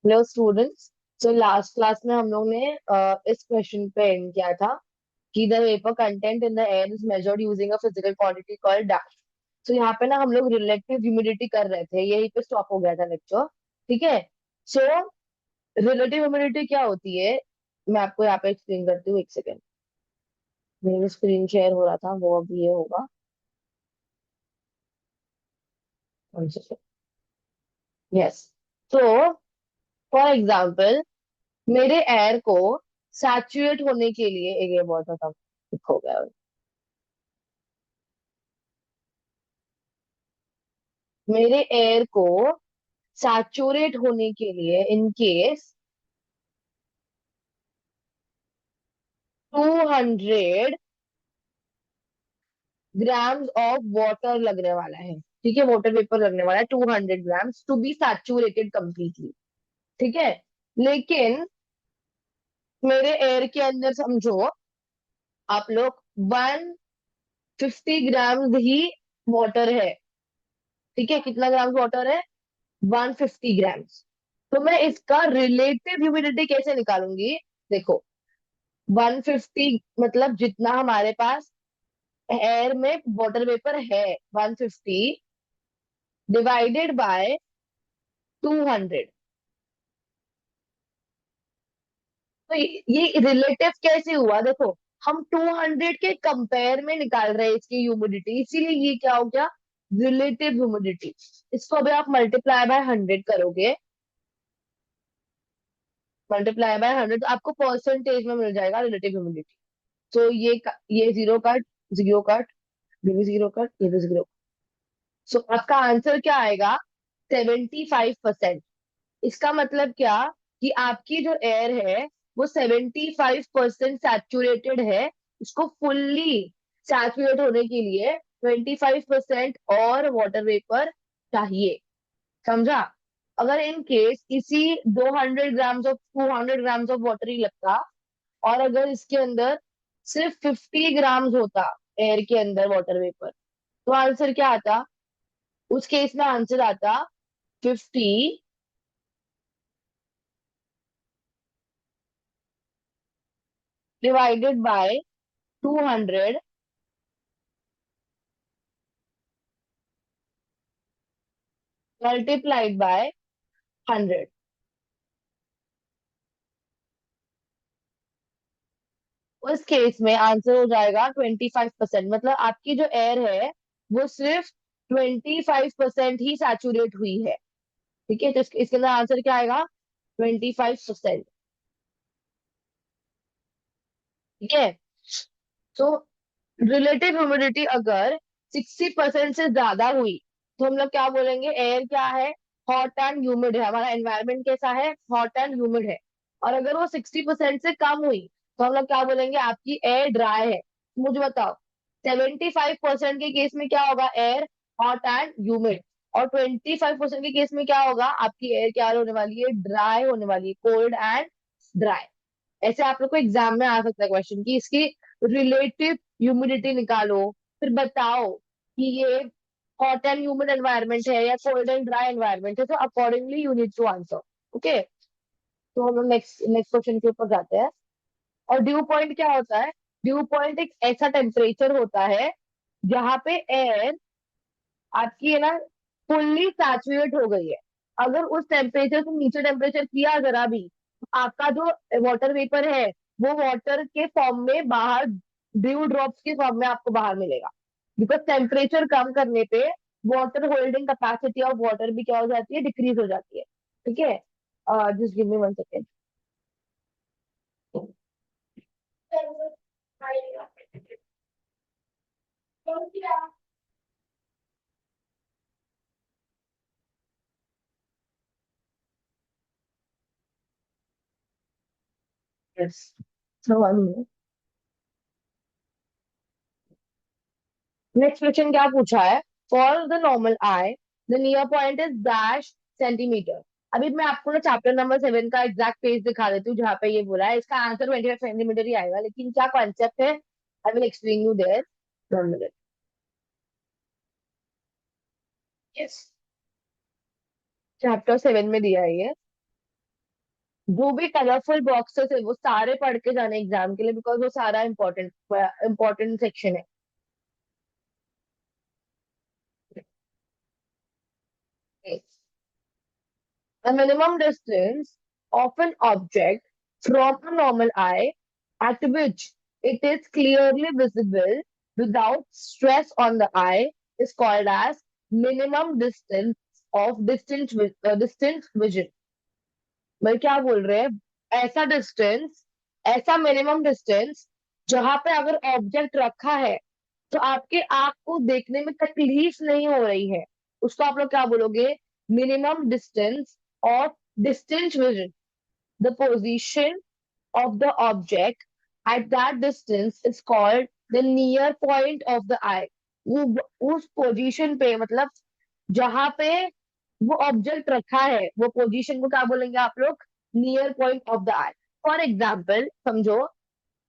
Hello students. So last class में हम लोग ने इस क्वेश्चन पे एंड किया था कि the vapour content in the air is measured using a physical quantity called dash. तो यहाँ पे ना हम लोग रिलेटिव ह्यूमिडिटी कर रहे थे, यही पे स्टॉप हो गया था लेक्चर। ठीक है। सो रिलेटिव ह्यूमिडिटी क्या होती है, मैं आपको यहाँ पे एक्सप्लेन करती हूँ। एक सेकेंड, मेरे स्क्रीन शेयर हो रहा था वो अब ये होगा। यस। तो फॉर एग्जाम्पल, मेरे एयर को सैचुरेट होने के लिए एक ये बहुत था हो गया। मेरे एयर को सैचुरेट होने के लिए in case 200 grams of water लगने वाला है। ठीक है, वाटर वेपर लगने वाला है 200 grams to be saturated completely. ठीक है। लेकिन मेरे एयर के अंदर समझो आप लोग 150 ग्राम्स ही वाटर है। ठीक है, कितना ग्राम्स वाटर है? 150 ग्राम्स। तो मैं इसका रिलेटिव ह्यूमिडिटी कैसे निकालूंगी? देखो, 150 मतलब जितना हमारे पास एयर में वाटर वेपर है 150 डिवाइडेड बाय 200। तो ये रिलेटिव कैसे हुआ? देखो, हम 200 के कंपेयर में निकाल रहे हैं इसकी ह्यूमिडिटी, इसीलिए ये क्या हो गया? Relative humidity. इसको अभी आप मल्टीप्लाई बाय 100 करोगे, मल्टीप्लाई बाय 100 तो आपको परसेंटेज में मिल जाएगा रिलेटिव ह्यूमिडिटी। तो ये जीरो कट, जीरो कट, ये भी जीरो कट, ये भी जीरो। सो आपका आंसर क्या आएगा? 75%। इसका मतलब क्या? कि आपकी जो एयर है वो 75% सैचुरेटेड है। इसको फुल्ली सैचुरेट होने के लिए 25% और वाटर वेपर चाहिए। समझा? अगर इन केस इसी 200 ग्राम्स ऑफ वाटर ही लगता, और अगर इसके अंदर सिर्फ 50 ग्राम्स होता एयर के अंदर वाटर वेपर, तो आंसर क्या आता? उस केस में आंसर आता 50 डिवाइडेड बाय 200 मल्टीप्लाइड बाय 100। उस केस में आंसर हो जाएगा 25%। मतलब आपकी जो एयर है वो सिर्फ 25% ही सैचुरेट हुई है। ठीक है, तो इसके अंदर आंसर क्या आएगा? 25%। ठीक है। तो रिलेटिव ह्यूमिडिटी अगर 60% से ज्यादा हुई तो हम लोग क्या बोलेंगे? एयर क्या है? हॉट एंड ह्यूमिड है। हमारा एनवायरनमेंट कैसा है? हॉट एंड ह्यूमिड है। और अगर वो 60% से कम हुई तो हम लोग क्या बोलेंगे? आपकी एयर ड्राई है। तो मुझे बताओ, 75% के केस में क्या होगा? Air hot and humid. और 25% के केस में क्या होगा? आपकी एयर क्या होने वाली है? ड्राई होने वाली है, कोल्ड एंड ड्राई। ऐसे आप लोग को एग्जाम में आ सकता है क्वेश्चन कि इसकी रिलेटिव ह्यूमिडिटी निकालो, फिर बताओ कि ये हॉट एंड ह्यूमिड एनवायरनमेंट है या कोल्ड एंड ड्राई एनवायरनमेंट है। तो accordingly you need to answer. Okay, तो हम लोग नेक्स्ट नेक्स्ट क्वेश्चन के ऊपर जाते हैं। और ड्यू पॉइंट क्या होता है? ड्यू पॉइंट एक ऐसा टेम्परेचर होता है जहां पे एयर आपकी है ना फुल्ली सैचुरेट हो गई है। अगर उस टेम्परेचर से नीचे टेम्परेचर किया जरा भी, तो आपका जो वाटर वेपर है वो वाटर के फॉर्म में बाहर, ड्यू ड्रॉप्स के फॉर्म में आपको बाहर मिलेगा। बिकॉज टेम्परेचर कम करने पे water holding capacity of water भी क्या हो जाती है? डिक्रीज हो जाती है। ठीक है, just give me 1 second. Yes, so next question क्या पूछा है? For the normal I the near point is dash centimetre. अभी मैं आपको ना चैप्टर नंबर 7 का एग्जैक्ट पेज दिखा देती हूँ जहाँ पे ये बोला है। इसका आंसर 25 सेंटीमीटर ही आएगा, लेकिन क्या कॉन्सेप्ट है I will explain you there. 1 minute. Yes, chapter 7 में दिया है ये। जो भी कलरफुल बॉक्सेस है वो सारे पढ़ के जाने एग्जाम के लिए, बिकॉज वो सारा इम्पोर्टेंट इम्पोर्टेंट सेक्शन है। A minimum distance of an object from a normal eye at which it is clearly visible without stress on the eye is called as minimum distance of distant vision. भाई क्या बोल रहे हैं? ऐसा distance, ऐसा minimum distance जहां पे अगर ऑब्जेक्ट रखा है तो आपके आंख को देखने में तकलीफ नहीं हो रही है, उसको आप लोग क्या बोलोगे? Minimum distance of distance vision. The position of the object at that distance is called the near point of the eye। वो उस पोजीशन पे, मतलब जहां पे वो ऑब्जेक्ट रखा है, वो पोजीशन को क्या बोलेंगे आप लोग? Near point of the I. For example समझो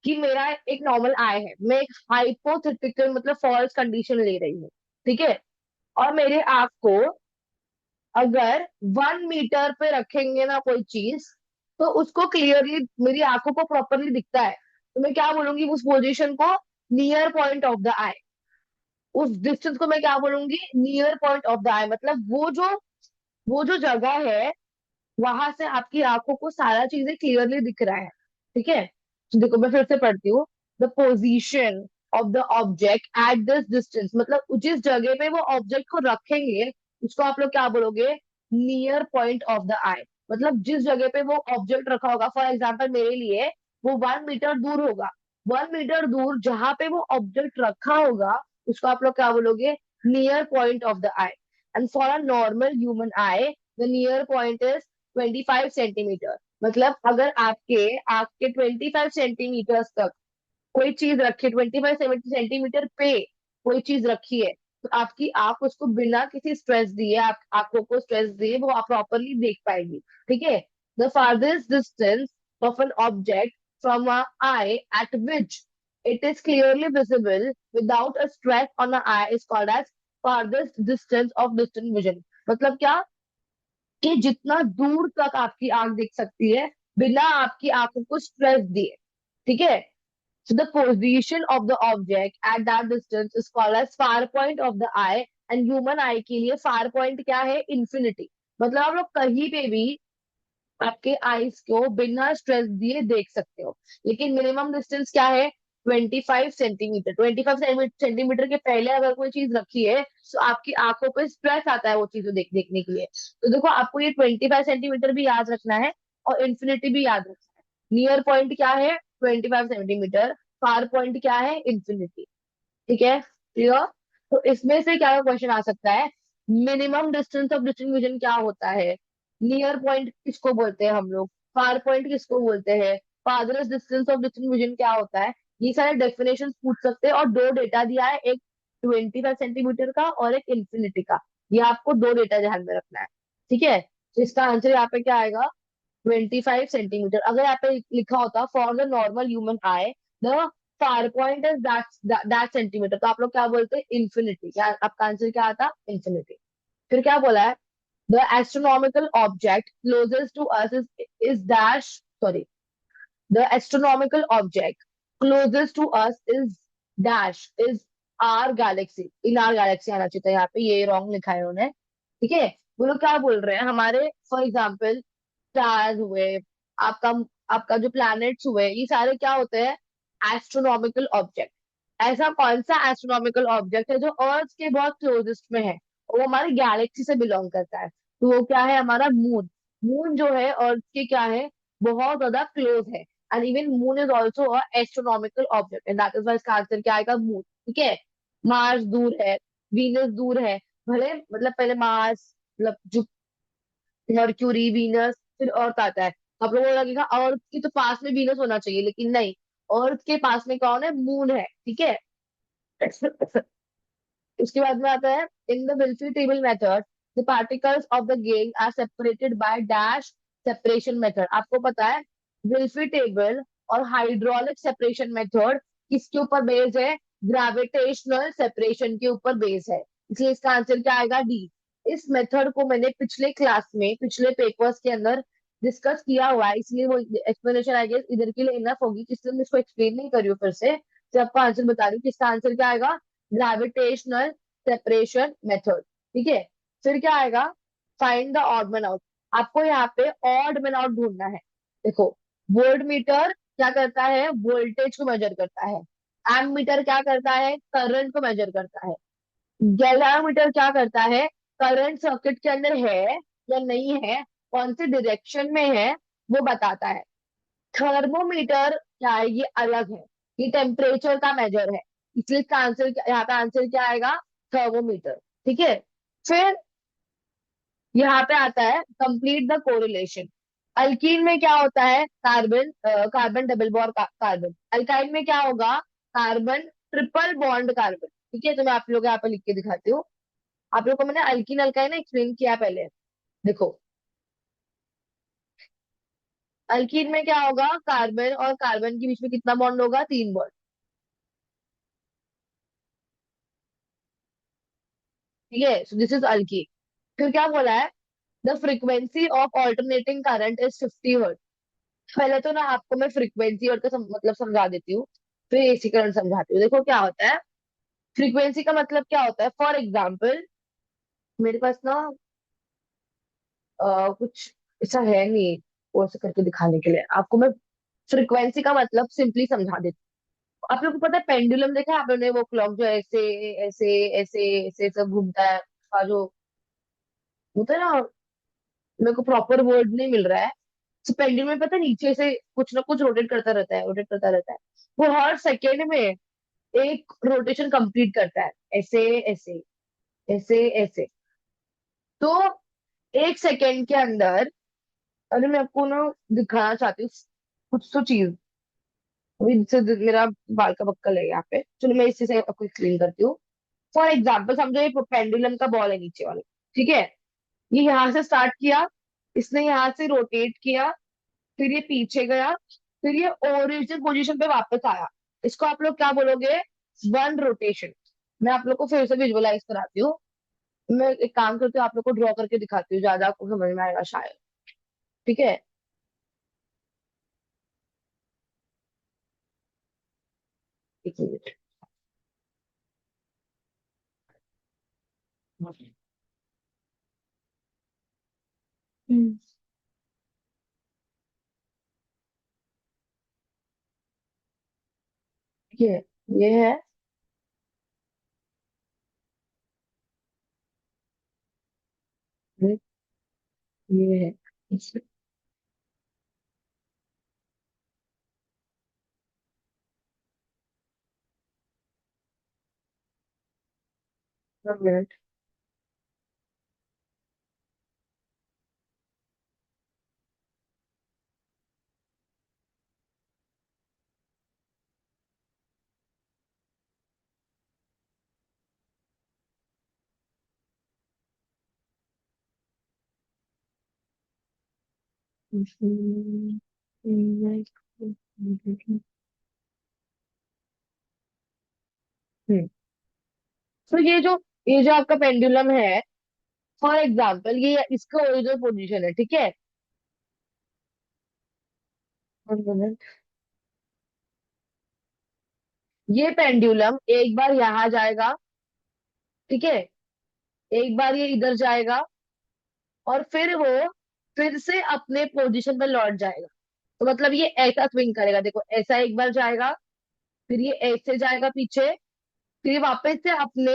कि मेरा एक नॉर्मल आई है, मैं एक हाइपोथेटिकल मतलब फॉल्स कंडीशन ले रही हूँ, ठीक है? और मेरे आंख को अगर 1 मीटर पे रखेंगे ना कोई चीज, तो उसको क्लियरली मेरी आंखों को प्रॉपरली दिखता है, तो मैं क्या बोलूंगी उस पोजीशन को? नियर पॉइंट ऑफ द आई। उस डिस्टेंस को मैं क्या बोलूंगी? नियर पॉइंट ऑफ द आई। मतलब वो जो जगह है, वहां से आपकी आंखों को सारा चीजें क्लियरली दिख रहा है, ठीक है? तो देखो मैं फिर से पढ़ती हूँ। The position of the object at this distance, मतलब जिस जगह पे वो ऑब्जेक्ट को रखेंगे उसको आप लोग क्या बोलोगे? नियर पॉइंट ऑफ द आई। मतलब जिस जगह पे वो ऑब्जेक्ट रखा होगा, फॉर एग्जाम्पल मेरे लिए वो 1 मीटर दूर होगा, 1 मीटर दूर जहां पे वो ऑब्जेक्ट रखा होगा उसको आप लोग क्या बोलोगे? Near point of the I. And for a normal human I the near point is 25 centimetre. मतलब अगर आपके 25 सेंटीमीटर तक कोई चीज रखी है, 25 सेंटीमीटर पे कोई चीज रखी है, तो आपकी आंख उसको बिना किसी स्ट्रेस दिए, आप आंखों को स्ट्रेस दिए वो आप प्रॉपरली देख पाएगी, ठीक है? The farthest distance of an object from a eye at which it is clearly visible without a stress on a eye is called as farthest distance of distant vision. मतलब क्या? कि जितना दूर तक आपकी आंख देख सकती है बिना आपकी आंखों को स्ट्रेस दिए, ठीक है? So the position of the object at that distance is called as far point of the eye। and human eye के लिए far point क्या है? infinity। मतलब आप लोग कहीं पे भी आपके आईज को बिना स्ट्रेस दिए देख सकते हो। लेकिन मिनिमम डिस्टेंस क्या है? 25 सेंटीमीटर। 25 सेंटीमीटर के पहले अगर कोई चीज रखी है तो आपकी आंखों पे स्ट्रेस आता है वो चीज को देखने के लिए। तो देखो आपको ये 25 सेंटीमीटर भी याद रखना है और इन्फिनिटी भी याद रखना है। नियर पॉइंट क्या है? 25 सेंटीमीटर। फार पॉइंट क्या है? इन्फिनिटी। ठीक है, क्लियर? तो इसमें से क्या क्वेश्चन आ सकता है? मिनिमम डिस्टेंस ऑफ डिस्ट्रीब्यूशन क्या होता है? नियर पॉइंट किसको बोलते हैं हम लोग? फार पॉइंट किसको बोलते हैं? फादरेस्ट डिस्टेंस ऑफ डिस्ट्रीब्यूशन क्या होता है? ये सारे डेफिनेशन पूछ सकते हैं। और दो डेटा दिया है, एक 25 सेंटीमीटर का और एक इन्फिनिटी का। ये आपको दो डेटा ध्यान में रखना है, ठीक है? तो इसका आंसर यहाँ पे क्या आएगा? 25 सेंटीमीटर। अगर यहाँ पे लिखा होता for the normal human I the far point is that centimetre, तो आप लोग क्या बोलते हैं? इन्फिनिटी। क्या आपका आंसर क्या आता? इन्फिनिटी। फिर क्या बोला है? The astronomical object closest to us is dash, sorry, the astronomical object closest to us is dash is our galaxy. In our galaxy आना चाहिए था, यहाँ पे ये रॉन्ग लिखा है उन्होंने, ठीक है? वो लोग क्या बोल रहे हैं? हमारे फॉर एग्जाम्पल स्टार्स हुए, आपका आपका जो प्लैनेट्स हुए, ये सारे क्या होते हैं? Astronomical object. ऐसा कौन सा एस्ट्रोनॉमिकल ऑब्जेक्ट है जो अर्थ के बहुत क्लोजेस्ट में है? वो हमारी गैलेक्सी से बिलोंग करता है, तो वो क्या है? हमारा मून। मून जो है अर्थ के क्या है? बहुत ज्यादा क्लोज है। And even moon is also a astronomical object, and that is why इसका आंसर क्या आएगा? मून, ठीक है? मार्स दूर है, वीनस दूर है, भले मतलब पहले मार्स, मतलब मर्क्यूरी, वीनस, फिर अर्थ आता है। आप लोगों को लगेगा अर्थ की तो पास में वीनस होना चाहिए, लेकिन नहीं। अर्थ के पास में कौन है? मून है, ठीक है? उसके बाद में आता है in the Wilfley table method the particles of the game are separated by dash separation method. आपको पता है विल्फी टेबल और हाइड्रोलिक सेपरेशन मेथड किसके ऊपर बेस्ड है? ग्रेविटेशनल सेपरेशन के ऊपर बेस्ड है। इसलिए इसका आंसर क्या आएगा? डी। इस मेथड को मैंने पिछले क्लास में, पिछले पेपर्स के अंदर डिस्कस किया हुआ है, इसलिए वो एक्सप्लेनेशन आई गेस इधर के लिए इनफ होगी, इसलिए मैं इसको एक्सप्लेन नहीं कर रही हूँ फिर से। तो आपको आंसर बता रही हूँ कि इसका आंसर क्या आएगा, ग्रेविटेशनल सेपरेशन मेथड। ठीक है, फिर क्या आएगा, find the odd man out. आपको यहाँ पे ऑड मैन आउट ढूंढना है। देखो, वोल्ट मीटर क्या करता है, वोल्टेज को मेजर करता है। एम क्या करता है, करंट को मेजर करता है। गैल्वेनोमीटर क्या करता है, करंट सर्किट के अंदर है या नहीं है, कौन से डायरेक्शन में है, वो बताता है। थर्मोमीटर क्या है, ये अलग है, ये टेम्परेचर का मेजर है, इसलिए इसका आंसर यहाँ पे आंसर क्या आएगा, थर्मोमीटर। ठीक है, फिर यहाँ पे आता है कंप्लीट द कोरिलेशन। अल्कीन में क्या होता है, carbon carbon double bond carbon. Alkyne में क्या होगा, कार्बन ट्रिपल बॉन्ड कार्बन। ठीक है, तो मैं आप लोग यहाँ पे लिख के दिखाती हूँ। आप लोग को मैंने अल्कीन अल्काइन ना एक्सप्लेन किया पहले। देखो, अल्कीन में क्या होगा, कार्बन और कार्बन के बीच में कितना बॉन्ड होगा, 3 बॉन्ड। ठीक है, सो दिस इज अल्कीन। फिर क्या बोला है, the frequency of alternating current is 50 hertz. पहले तो ना आपको मैं फ्रीक्वेंसी और का मतलब समझा देती हूँ, फिर एसी करंट समझाती हूँ। देखो क्या होता है, फ्रीक्वेंसी का मतलब क्या होता है, फॉर एग्जाम्पल मेरे पास ना कुछ ऐसा है नहीं वो ऐसे करके दिखाने के लिए आपको। मैं फ्रीक्वेंसी का मतलब सिंपली समझा देती हूँ। आप लोग को पता है पेंडुलम देखा है आप लोगों ने, वो क्लॉक जो ऐसे ऐसे ऐसे ऐसे सब घूमता है, उसका जो होता है ना, मेरे को प्रॉपर वर्ड नहीं मिल रहा है। तो पेंडुलम में पता है नीचे से कुछ ना कुछ रोटेट करता रहता है, रोटेट करता रहता है। वो हर सेकेंड में एक रोटेशन कंप्लीट करता है, ऐसे ऐसे ऐसे ऐसे। तो 1 सेकेंड के अंदर, अरे मैं आपको ना दिखाना चाहती हूँ कुछ तो चीज। अभी से मेरा बाल का बक्कल है यहाँ पे, चलो मैं इसी से आपको एक्सप्लेन करती हूँ। फॉर एग्जाम्पल समझो ये पेंडुलम का बॉल है नीचे वाला। ठीक है, ये यहाँ से स्टार्ट किया, इसने यहाँ से रोटेट किया, फिर ये पीछे गया, फिर ये ओरिजिनल पोजीशन पे वापस आया। इसको आप लोग क्या बोलोगे, वन रोटेशन। मैं आप लोग को फिर से विजुअलाइज कराती हूँ। मैं एक काम करती हूँ, आप लोग को ड्रॉ करके दिखाती हूँ, ज्यादा आपको समझ में आएगा शायद। ठीक है, एक मिनट। हम्म, ये है, ये है। एक मिनट। हम्म, तो ये जो आपका पेंडुलम है, फॉर एग्जाम्पल ये इसका ओरिजिनल पोजीशन है। ठीक है, One minute। ये पेंडुलम एक बार यहाँ जाएगा, ठीक है, एक बार ये इधर जाएगा, और फिर वो फिर से अपने पोजीशन पर लौट जाएगा। तो मतलब ये ऐसा स्विंग करेगा, देखो ऐसा एक बार जाएगा, फिर ये ऐसे जाएगा पीछे, फिर ये वापस से अपने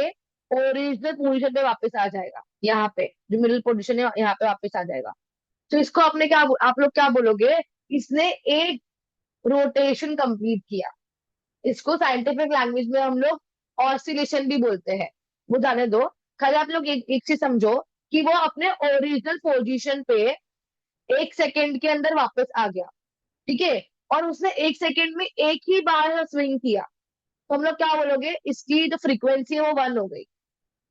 ओरिजिनल पोजीशन पे वापस आ जाएगा, यहाँ पे जो मिडिल पोजीशन है यहाँ पे वापस आ जाएगा। तो इसको आपने क्या, आप लोग क्या बोलोगे, इसने एक रोटेशन कंप्लीट किया। इसको साइंटिफिक लैंग्वेज में हम लोग ऑसिलेशन भी बोलते हैं, वो जाने दो। खाली आप लोग एक चीज समझो कि वो अपने ओरिजिनल पोजीशन पे 1 सेकेंड के अंदर वापस आ गया। ठीक है, और उसने 1 सेकेंड में एक ही बार स्विंग किया। तो हम लोग क्या बोलोगे, इसकी जो फ्रीक्वेंसी है वो 1 हो गई।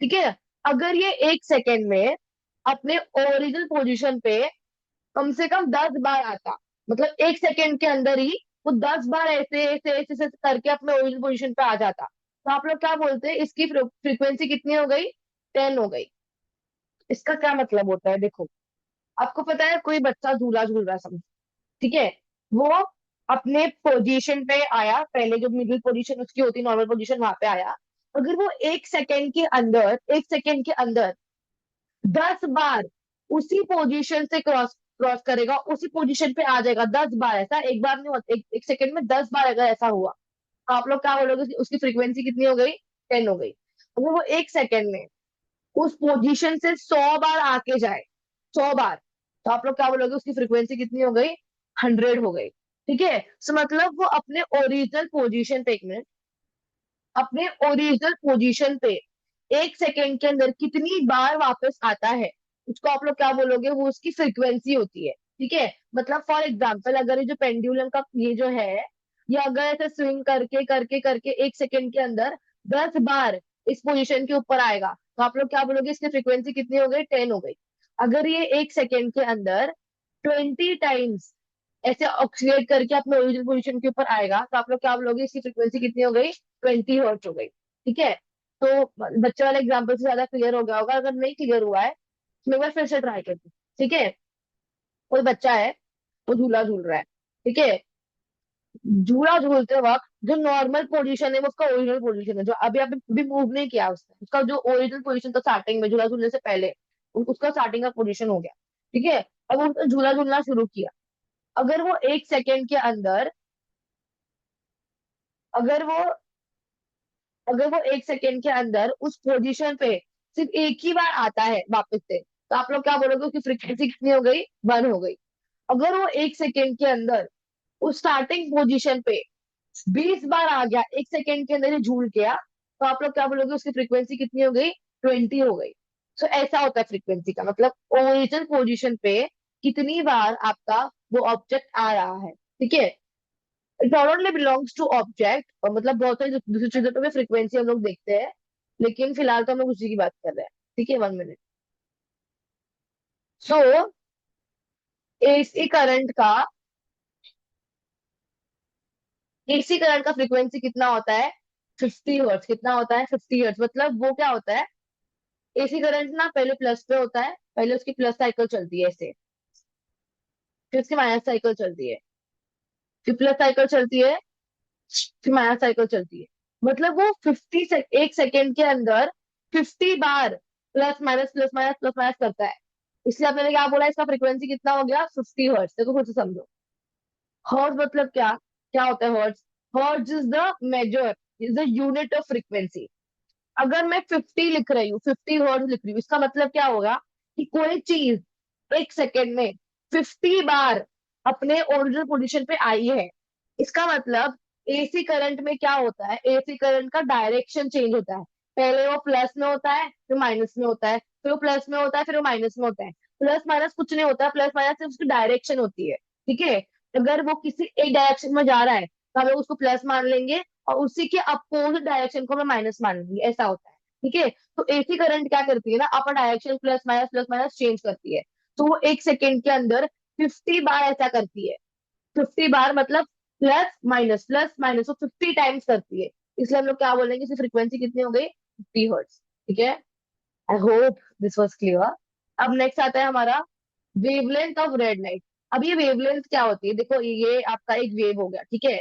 ठीक है, अगर ये 1 सेकेंड में अपने ओरिजिनल पोजीशन पे कम से कम 10 बार आता, मतलब 1 सेकेंड के अंदर ही वो 10 बार ऐसे ऐसे ऐसे ऐसे करके अपने ओरिजिनल पोजीशन पे आ जाता, तो आप लोग क्या बोलते हैं, इसकी फ्रीक्वेंसी कितनी हो गई, 10 हो गई। इसका क्या मतलब होता है, देखो आपको पता है कोई बच्चा झूला झूल रहा है, समझ, ठीक है, वो अपने पोजीशन पे आया, पहले जो मिडिल पोजीशन उसकी होती है, नॉर्मल पोजीशन, वहां पे आया। अगर वो 1 सेकेंड के अंदर 10 बार उसी पोजीशन से क्रॉस क्रॉस करेगा, उसी पोजीशन पे आ जाएगा 10 बार, ऐसा एक बार नहीं होता, एक सेकेंड में 10 बार अगर ऐसा हुआ, तो आप लोग क्या बोलोगे, उसकी फ्रीक्वेंसी कितनी हो गई? 10 हो गई। अगर वो 1 सेकेंड में उस पोजीशन से 100 बार आके जाए, 100 बार, तो आप लोग क्या बोलोगे, उसकी फ्रीक्वेंसी कितनी हो गई? 100 हो गई। ठीक है, सो मतलब वो अपने ओरिजिनल पोजीशन पे, 1 मिनट, अपने ओरिजिनल पोजीशन पे 1 सेकेंड के अंदर कितनी बार वापस आता है, उसको आप लोग क्या बोलोगे, वो उसकी फ्रीक्वेंसी होती है। ठीक है, मतलब फॉर एग्जाम्पल, अगर ये जो पेंडुलम का ये जो है, ये अगर ऐसे स्विंग करके करके करके 1 सेकेंड के अंदर 10 बार इस पोजीशन के ऊपर आएगा, तो आप लोग क्या बोलोगे, इसकी फ्रीक्वेंसी कितनी हो गई? 10 हो गई। अगर ये 1 सेकेंड के अंदर 20 टाइम्स ऐसे ऑक्सीलेट करके अपने ओरिजिनल पोजीशन के ऊपर आएगा, तो आप लोग क्या बोलोगे, इसकी फ्रीक्वेंसी कितनी हो गई? 20 हर्ट्ज हो गई। ठीक है, तो बच्चे वाले एग्जाम्पल से ज्यादा क्लियर हो गया होगा, अगर नहीं क्लियर हुआ है तो एक बार फिर से ट्राई करते हैं। ठीक है, कोई बच्चा है, वो झूला झूल रहा है, ठीक है, झूला झूलते वक्त जो नॉर्मल पोजीशन है वो उसका ओरिजिनल पोजीशन है, जो अभी अभी भी मूव नहीं किया उसने, उसका जो ओरिजिनल पोजीशन था स्टार्टिंग में झूला झूलने से पहले, उसका स्टार्टिंग का पोजीशन हो गया। ठीक है, अब उसने झूला झूलना शुरू किया। अगर वो 1 सेकेंड के अंदर, अगर वो अगर वो 1 सेकेंड के अंदर उस पोजीशन पे सिर्फ एक ही बार आता है वापस से, तो आप लोग क्या बोलोगे, उसकी फ्रीक्वेंसी कितनी हो गई? 1 हो गई। अगर वो 1 सेकेंड के अंदर उस स्टार्टिंग पोजीशन पे 20 बार आ गया, 1 सेकेंड के अंदर ही झूल गया, तो आप लोग क्या बोलोगे, उसकी फ्रीक्वेंसी कितनी हो गई? 20 हो गई। सो ऐसा होता है फ्रीक्वेंसी का मतलब, ओरिजिनल पोजीशन पे कितनी बार आपका वो ऑब्जेक्ट आ रहा है। ठीक है, it not only belongs to object, और मतलब बहुत सारी दूसरी चीजों पे भी फ्रीक्वेंसी हम लोग देखते हैं, लेकिन फिलहाल तो हम लोग उसी की बात कर रहे हैं। ठीक है, 1 मिनट। सो एसी करंट का एसी करंट का फ्रीक्वेंसी कितना होता है? 50 हर्ट्ज। कितना होता है? 50 हर्ट्ज। मतलब वो क्या होता है, एसी करंट ना पहले प्लस पे होता है, पहले उसकी प्लस साइकिल चलती है ऐसे, फिर उसकी माइनस साइकिल चलती है, फिर प्लस साइकिल चलती है, फिर माइनस साइकिल चलती है। मतलब वो 1 सेकेंड के अंदर 50 बार प्लस माइनस प्लस माइनस करता है। इसलिए आपने क्या बोला, इसका फ्रीक्वेंसी कितना हो गया? 50 हर्ट्ज। देखो खुद से समझो, हर्ट्ज मतलब क्या, क्या होता है hertz? Hertz is the measure, is the unit of frequency. अगर मैं 50 लिख रही हूँ, 50 हर्ट्ज लिख रही हूँ, इसका मतलब क्या होगा, कि कोई चीज 1 सेकेंड में 50 बार अपने ओरिजिनल पोजीशन पे आई है। इसका मतलब एसी करंट में क्या होता है, एसी करंट का डायरेक्शन चेंज होता है। पहले वो प्लस में होता है, फिर माइनस में होता है, फिर वो प्लस में होता है, फिर वो माइनस में होता है। प्लस माइनस कुछ नहीं होता, प्लस माइनस सिर्फ उसकी डायरेक्शन होती है। ठीक है, अगर वो किसी एक डायरेक्शन में जा रहा है तो हम लोग उसको प्लस मान लेंगे, और उसी के अपोजिट डायरेक्शन को हमें माइनस मान लेंगे, ऐसा होता है। ठीक है, तो एसी करंट क्या करती है ना, अपना डायरेक्शन प्लस माइनस चेंज करती है। तो वो 1 सेकेंड के अंदर 50 बार ऐसा करती है। 50 बार मतलब प्लस माइनस वो 50 टाइम्स करती है। इसलिए हम लोग क्या बोलेंगे, इसकी फ्रीक्वेंसी कितनी हो गई? 50 हर्ट्ज। ठीक है, I hope this was clear. अब नेक्स्ट आता है हमारा वेवलेंथ ऑफ रेड लाइट। अब ये वेवलेंथ क्या होती है, देखो ये आपका एक वेव हो गया, ठीक है,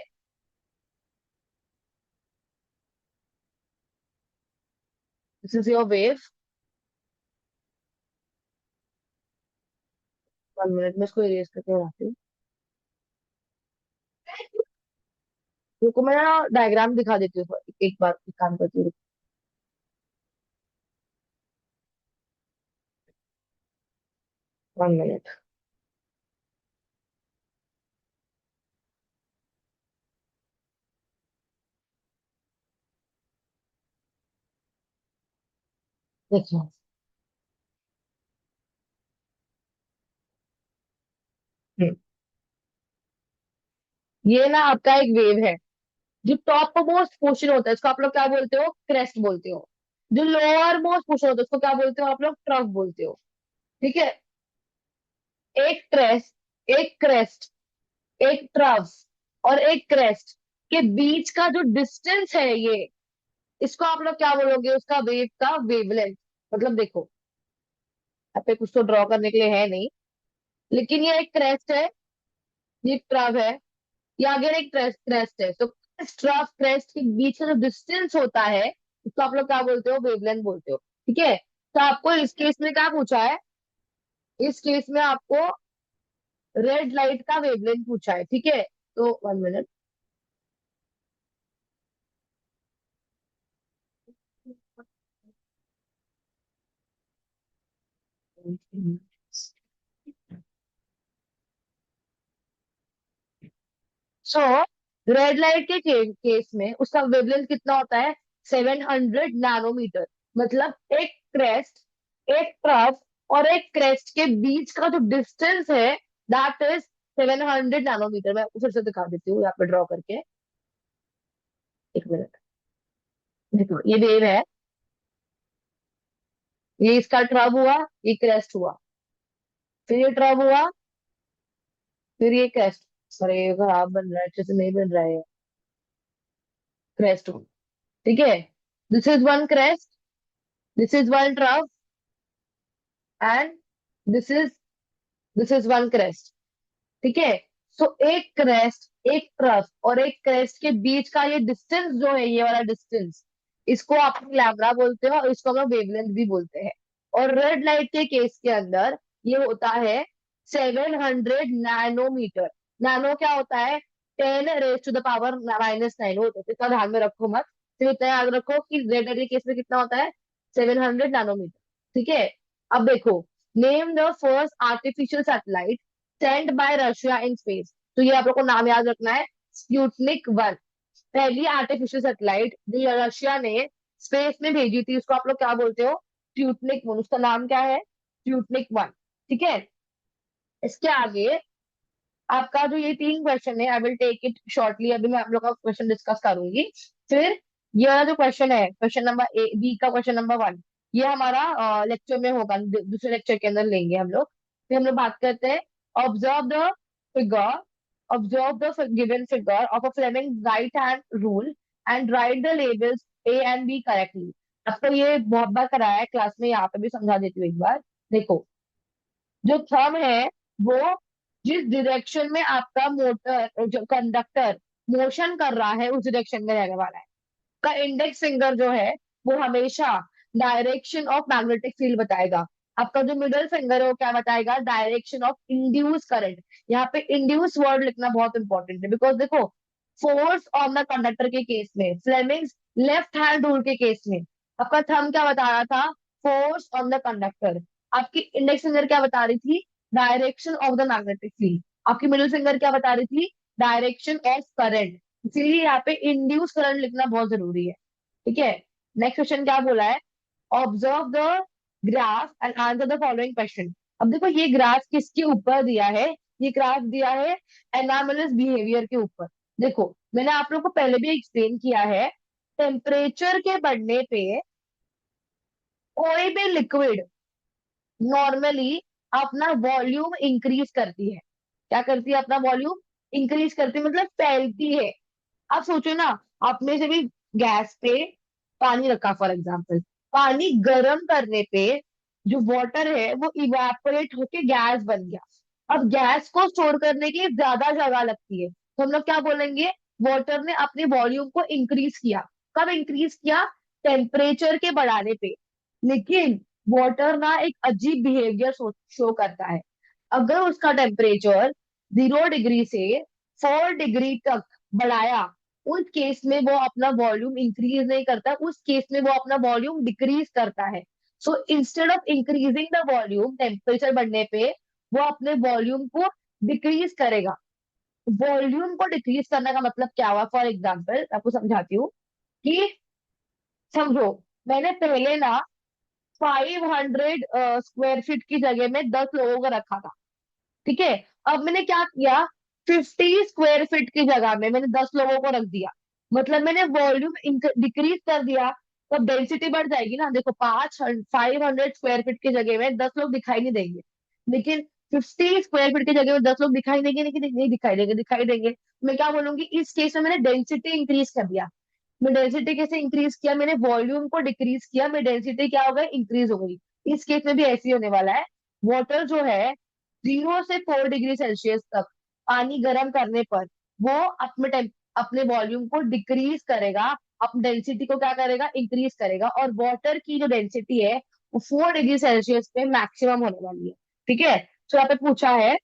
this is your wave. 1 minute में इसको इरेज करके बनाती हूँ। रुको मैं ना डायग्राम दिखा देती हूँ, एक बार एक काम करती हूँ। 1 मिनट। देखिए, हम्म, ये ना आपका एक वेव है। जो टॉप मोस्ट पोर्शन होता है उसको आप लोग क्या बोलते हो? क्रेस्ट बोलते हो। जो लोअर मोस्ट पोर्शन होता है उसको क्या बोलते हो आप लोग? ट्रफ बोलते हो। ठीक है, एक क्रेस्ट, एक क्रेस्ट, एक ट्रफ और एक क्रेस्ट के बीच का जो डिस्टेंस है ये, इसको आप लोग क्या बोलोगे? उसका वेव का वेवलेंथ। मतलब देखो, यहाँ पे कुछ तो ड्रॉ करने के लिए है नहीं, लेकिन ये एक क्रेस्ट है, ये ट्रफ है, ये अगेन एक क्रेस्ट है। तो ट्रफ क्रेस्ट के बीच का जो डिस्टेंस होता है उसको आप लोग क्या बोलते हो, वेवलेंथ बोलते हो। ठीक है, तो आपको इस केस में क्या पूछा है, इस केस में आपको रेड लाइट का वेवलेंथ पूछा है। ठीक है, तो 1 मिनट। सो रेड लाइट के केस में उसका वेवलेंथ कितना होता है, 700 नैनोमीटर। मतलब एक क्रेस्ट, एक ट्रफ और एक क्रेस्ट के बीच का जो डिस्टेंस है दैट इज 700 नैनोमीटर। मैं फिर से दिखा देती हूँ यहाँ पे ड्रॉ करके। 1 मिनट। देखो ये वेव है, ये इसका ट्रफ हुआ, ये क्रेस्ट हुआ, फिर ये ट्रफ हुआ, फिर ये क्रेस्ट। अरे ये खराब बन रहा है, अच्छे से नहीं बन रहा है, क्रेस्ट हुआ। ठीक है, this is one crest, this is one trough and this is this is one crest. ठीक है, सो एक क्रेस्ट, एक ट्रफ और एक क्रेस्ट के बीच का ये डिस्टेंस जो है, ये वाला डिस्टेंस, इसको आप लैम्बडा बोलते हो और इसको हम लोग वेवलेंथ भी बोलते हैं। और रेड लाइट के केस के अंदर ये होता है 700 नैनोमीटर। नैनो क्या होता है, 10 raised to the power -9 होता है, तो इसका ध्यान में रखो मत। सिर्फ इतना याद रखो कि रेड लाइट के केस में कितना होता है, 700 नैनोमीटर। ठीक है, अब देखो, name the first artificial satellite send bye Russia in space. तो ये आप लोग को नाम याद रखना है, स्पुतनिक 1। पहली आर्टिफिशियल सैटेलाइट जो रशिया ने स्पेस में भेजी थी उसको आप लोग क्या बोलते हो, स्पुतनिक 1। उसका नाम क्या है, स्पुतनिक 1। ठीक है, इसके आगे आपका जो ये 3 क्वेश्चन है, I will take it shortly, अभी मैं आप लोग का क्वेश्चन डिस्कस करूंगी। फिर ये वाला जो क्वेश्चन है, क्वेश्चन नंबर ए बी का क्वेश्चन नंबर 1, ये हमारा लेक्चर में होगा, दूसरे लेक्चर के अंदर लेंगे हम लोग। फिर हम लोग बात करते हैं, observe the figure, observe the given figure of a Fleming right hand rule and write the labels A and B correctly. आपको ये बहुत बार कराया है क्लास में, यहाँ पे भी समझा देती हूँ एक बार। देखो, जो थंब है वो जिस डायरेक्शन में आपका मोटर जो कंडक्टर मोशन कर रहा है उस डायरेक्शन में रहने वाला है। का इंडेक्स फिंगर जो है वो हमेशा डायरेक्शन ऑफ मैग्नेटिक फील्ड बताएगा। आपका जो मिडल फिंगर है वो क्या बताएगा, डायरेक्शन ऑफ इंड्यूस करंट। यहाँ पे इंड्यूस वर्ड लिखना बहुत इंपॉर्टेंट है, बिकॉज देखो, फोर्स ऑन द कंडक्टर के केस में, फ्लेमिंग्स लेफ्ट हैंड रूल के केस में, आपका थंब क्या बता रहा था, फोर्स ऑन द कंडक्टर। आपकी इंडेक्स फिंगर क्या बता रही थी, direction of the magnetic field. आपकी मिडिल फिंगर क्या बता रही थी, डायरेक्शन ऑफ करंट। इसीलिए यहाँ पे इंड्यूस करंट लिखना बहुत जरूरी है। ठीक है, नेक्स्ट क्वेश्चन क्या बोला है, observe the graph and answer the following question. अब देखो ये ग्राफ किसके ऊपर दिया है, ये ग्राफ दिया है एनामलस बिहेवियर के ऊपर। देखो मैंने आप लोग को पहले भी एक्सप्लेन किया है, टेम्परेचर के बढ़ने पे कोई भी लिक्विड नॉर्मली अपना वॉल्यूम इंक्रीज करती है। क्या करती है, अपना वॉल्यूम इंक्रीज करती है, मतलब फैलती है। आप सोचो ना, आपने से भी गैस पे पानी रखा फॉर एग्जाम्पल, पानी गर्म करने पे जो वाटर है वो इवेपोरेट होके गैस बन गया। अब गैस को स्टोर करने की ज्यादा जगह लगती है, तो हम लोग क्या बोलेंगे, वाटर ने अपने वॉल्यूम को इंक्रीज किया। कब इंक्रीज किया, टेम्परेचर के बढ़ाने पे। लेकिन वाटर ना एक अजीब बिहेवियर शो करता है। अगर उसका टेम्परेचर 0 डिग्री से 4 डिग्री तक बढ़ाया, उस केस में वो अपना वॉल्यूम इंक्रीज नहीं करता, उस केस में वो अपना वॉल्यूम डिक्रीज करता है। So instead of increasing the volume temperature बढ़ने पे, वो अपने वॉल्यूम को डिक्रीज करेगा। वॉल्यूम को डिक्रीज करने का मतलब क्या हुआ, फॉर एग्जाम्पल आपको समझाती हूँ कि समझो, मैंने पहले ना 500 स्क्वायर फीट की जगह में 10 लोगों को रखा था। ठीक है, अब मैंने क्या किया, 50 स्क्वायर फीट की जगह में मैंने 10 लोगों को रख दिया, मतलब मैंने वॉल्यूम डिक्रीज कर दिया। तो अब डेंसिटी बढ़ जाएगी ना। देखो 500 स्क्वायर फीट की जगह में 10 लोग दिखाई नहीं देंगे, लेकिन 50 स्क्वायर फीट की जगह में 10 लोग दिखाई देंगे, लेकिन नहीं दिखाई देंगे, दिखाई देंगे। मैं क्या बोलूंगी, इस केस में मैंने डेंसिटी इंक्रीज कर दिया। मैं डेंसिटी कैसे इंक्रीज किया, मैंने वॉल्यूम को डिक्रीज किया, मैं डेंसिटी क्या हो गई, इंक्रीज हो गई। इस केस में भी ऐसे ही होने वाला है। वाटर जो है 0 से 4 डिग्री सेल्सियस तक पानी गर्म करने पर वो अपने वॉल्यूम को डिक्रीज करेगा, अपनी डेंसिटी को क्या करेगा, इंक्रीज करेगा, और वाटर की जो डेंसिटी है वो 4 डिग्री सेल्सियस पे मैक्सिमम होने वाली है। ठीक है। तो यहाँ पे पूछा है,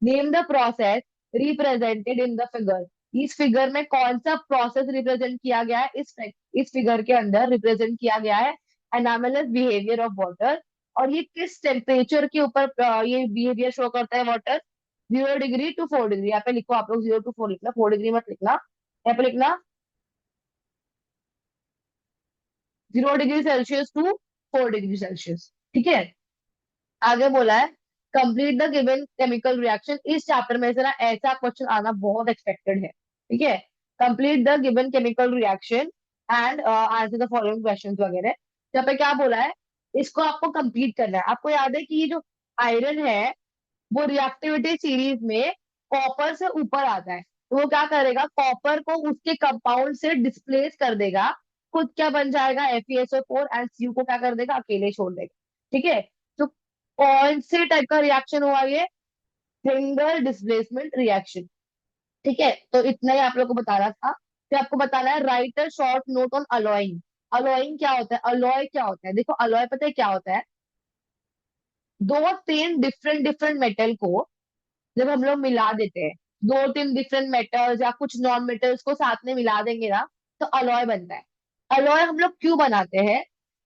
name the process represented in the figure. इस फिगर में कौन सा प्रोसेस रिप्रेजेंट किया गया है, इस फिगर के अंदर रिप्रेजेंट किया गया है एनामेलस बिहेवियर ऑफ वाटर। और ये किस टेम्परेचर के ऊपर ये बिहेवियर शो करता है वाटर? 0 degree to 4 degree. यहाँ पे लिखो आप लोग, 0 to 4 लिखना, 4 डिग्री मत लिखना। यहाँ पे लिखना 0 degree Celsius to 4 degree Celsius. ठीक है। आगे बोला है, complete the given chemical reaction. इस चैप्टर में से ना ऐसा क्वेश्चन आना बहुत एक्सपेक्टेड है। ठीक है। Complete the given chemical reaction and answer the following questions वगैरह। यहाँ पे क्या बोला है, इसको आपको कंप्लीट करना है। आपको याद है कि ये जो आयरन है वो रिएक्टिविटी सीरीज में कॉपर से ऊपर आता है, तो वो क्या करेगा, कॉपर को उसके कंपाउंड से डिस्प्लेस कर देगा, खुद क्या बन जाएगा, FeSO4, एंड Cu को क्या कर देगा, अकेले छोड़ देगा। ठीक है। तो कौन से टाइप का रिएक्शन हुआ ये? Single displacement reaction. ठीक है। तो इतना ही आप लोग को बताना था। फिर आपको बताना है, right a short note on alloying. Alloying क्या होता है, अलॉय क्या होता है? देखो अलॉय पता है क्या होता है, दो तीन डिफरेंट डिफरेंट मेटल को जब हम लोग मिला देते हैं, दो तीन डिफरेंट मेटल्स या कुछ नॉन मेटल्स को साथ में मिला देंगे ना, तो अलॉय बनता है। अलॉय हम लोग क्यों बनाते हैं?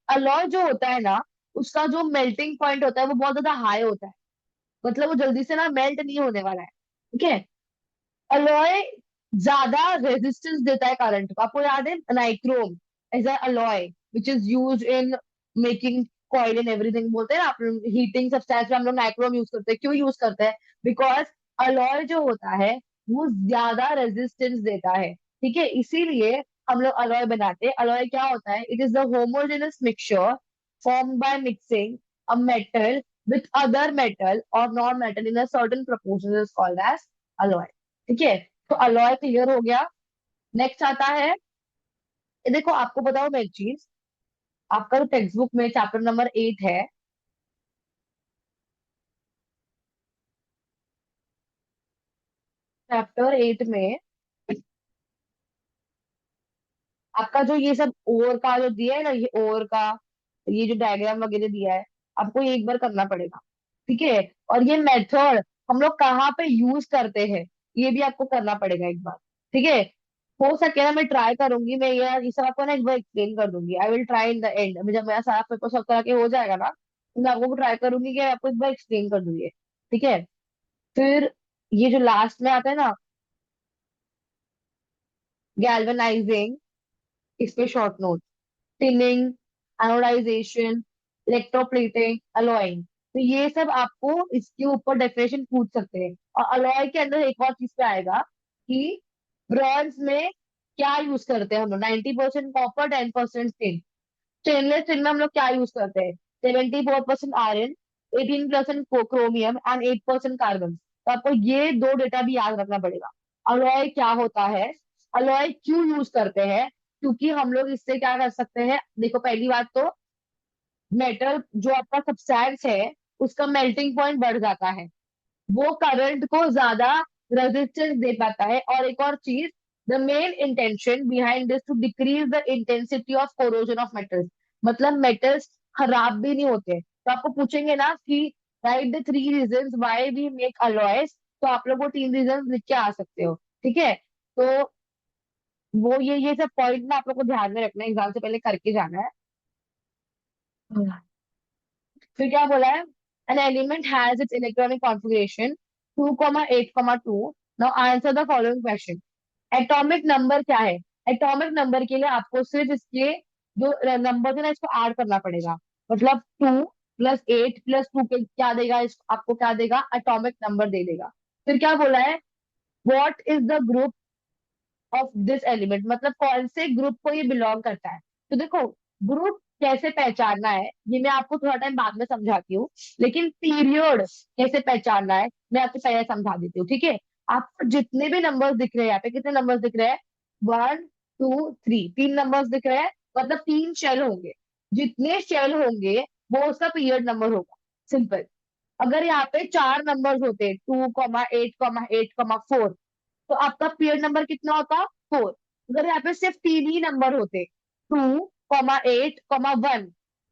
अलॉय जो होता है ना, उसका जो मेल्टिंग पॉइंट होता है वो बहुत ज्यादा हाई होता है, मतलब वो जल्दी से ना मेल्ट नहीं होने वाला है। ठीक है। अलॉय ज्यादा रेजिस्टेंस देता है करंट को। आपको याद है nichrome as a alloy which is use in making coil and everything, बोलते हैं ना आप, हीटिंग सब्सटेंस में हम लोग नाइक्रोम यूज करते हैं। क्यों यूज करते हैं? बिकॉज अलॉय जो होता है वो ज्यादा रेजिस्टेंस देता है। ठीक है, इसीलिए हम लोग अलॉय बनाते हैं। अलॉय क्या होता है? It is the homogeneous mixture formed by mixing a metal with other metal or non-metal in a certain proportion is called as alloy। ठीक है। तो अलॉय क्लियर हो गया। नेक्स्ट आता है, ये देखो आपको बताओ मैं एक चीज, आपका जो टेक्स्ट बुक में चैप्टर नंबर 8 है, चैप्टर 8 में आपका जो ये सब ओर का जो दिया है ना, ये ओर का ये जो डायग्राम वगैरह दिया है, आपको ये एक बार करना पड़ेगा। ठीक है। और ये मेथड हम लोग कहाँ पे यूज करते हैं, ये भी आपको करना पड़ेगा एक बार। ठीक है। हो सके ना मैं ट्राई करूंगी, मैं ये सब आपको ना एक बार एक्सप्लेन कर दूंगी। I will try in the end, जब मेरा सारा पेपर सब तरह के हो जाएगा ना, तो मैं आपको ट्राई करूंगी कि आपको एक बार एक्सप्लेन कर दूंगी। ठीक है। फिर ये जो लास्ट में आता है ना, गैल्वेनाइजिंग, इस पे short note, tinning, anodisation, electroplating, alloying, तो ये सब आपको इसके ऊपर डेफिनेशन पूछ सकते हैं। और अलॉय के अंदर एक और चीज पे आएगा कि ब्रॉन्ज में क्या यूज करते हैं हम लोग, 90% कॉपर, 10% टिन। स्टेनलेस स्टील में हम लोग क्या यूज करते हैं, 74% आयरन, 18% क्रोमियम एंड 8% कार्बन। तो आपको ये दो डेटा भी याद रखना पड़ेगा। अलॉय क्या होता है, अलॉय क्यों यूज करते हैं, क्योंकि हम लोग इससे क्या कर सकते हैं, देखो पहली बात तो मेटल जो आपका सब्सटेंस है उसका मेल्टिंग पॉइंट बढ़ जाता है, वो करंट को ज्यादा रेजिस्टेंस दे पाता है। और एक और चीज, the main intention behind this to decrease the intensity of corrosion of metals, मतलब मेटल्स खराब भी नहीं होते। तो आपको पूछेंगे ना कि write the 3 reasons why we make alloys, तो आप लोग वो 3 रीजंस लिख के आ सकते हो। ठीक है। तो वो ये सब पॉइंट ना आप लोग को ध्यान में रखना है, एग्जाम से पहले करके जाना है। फिर क्या बोला है, an element has its electronic configuration 2,8,2। Now answer the following question. Atomic number क्या है? एटॉमिक नंबर के लिए आपको सिर्फ इसके जो नंबर है ना, इसको ऐड करना पड़ेगा। मतलब 2 + 8 + 2 के क्या देगा, आपको क्या देगा, एटॉमिक नंबर दे देगा। फिर क्या बोला है, what is the group of this element, मतलब कौन से ग्रुप को ये बिलोंग करता है। तो देखो, ग्रुप कैसे पहचानना है ये मैं आपको थोड़ा टाइम बाद में समझाती हूँ, लेकिन पीरियड कैसे पहचानना है मैं आपको पहले समझा देती हूँ। ठीक है। आपको जितने भी नंबर्स दिख रहे हैं, यहाँ पे कितने नंबर्स दिख रहे हैं, 1, 2, 3, 3 नंबर्स दिख रहे हैं, मतलब 3 शेल होंगे। जितने शेल होंगे वो उसका पीरियड नंबर होगा। सिंपल। अगर यहाँ पे चार नंबर्स होते, 2,8,8,4, तो आपका पीरियड नंबर कितना होता? 4। अगर यहाँ पे सिर्फ तीन ही नंबर होते, 2,8,1,